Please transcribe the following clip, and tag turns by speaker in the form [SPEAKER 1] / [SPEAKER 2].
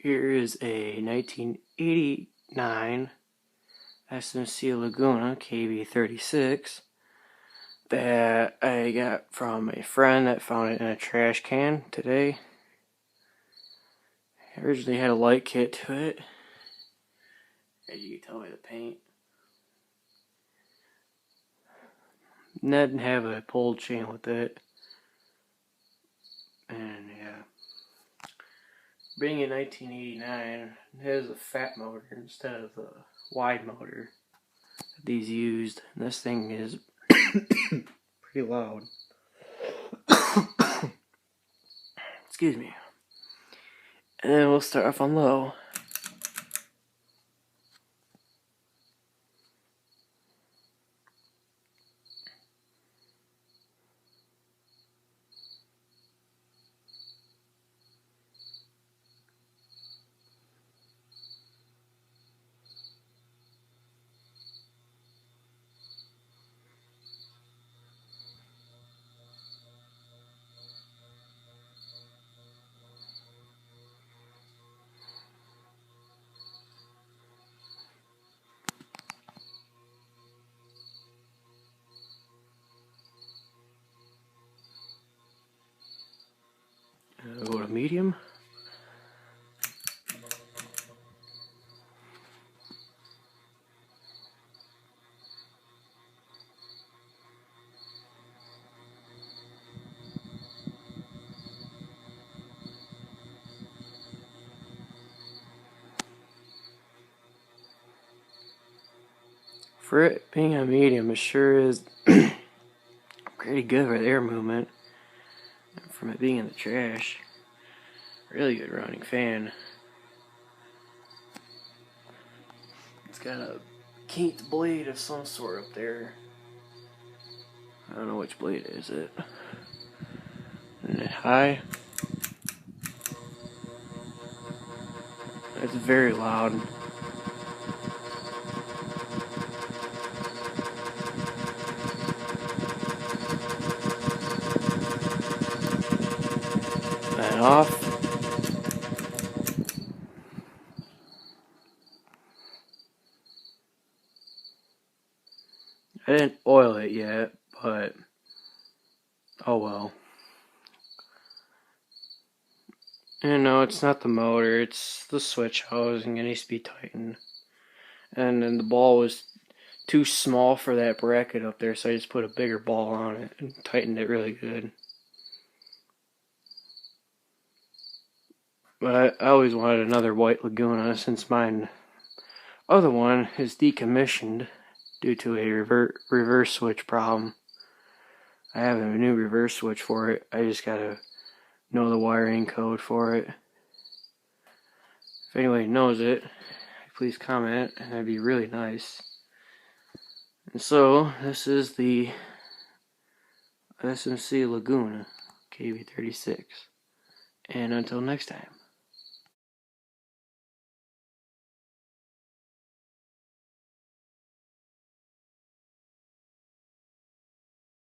[SPEAKER 1] Here is a 1989 SMC Laguna KB-36 that I got from a friend that found it in a trash can today. It originally had a light kit to it, as you can tell by the paint. And that didn't have a pulled chain with it. And yeah, being in 1989, it has a fat motor instead of the wide motor that these used. And this thing is pretty loud. Excuse me. And then we'll start off on low. Go to medium. For it being a medium, it sure is pretty good for air movement. And from it being in the trash, really good running fan. It's got a kinked blade of some sort up there. I don't know which blade is it. And then high. It's very loud. And off. I didn't oil it yet, but oh well. And no, it's not the motor, it's the switch housing. It needs to be tightened. And then the ball was too small for that bracket up there, so I just put a bigger ball on it and tightened it really good. But I always wanted another white Laguna since mine other one is decommissioned due to a reverse switch problem. I have a new reverse switch for it. I just gotta know the wiring code for it. If anybody knows it, please comment, and that'd be really nice. And so, this is the SMC Laguna KB-36. And until next time.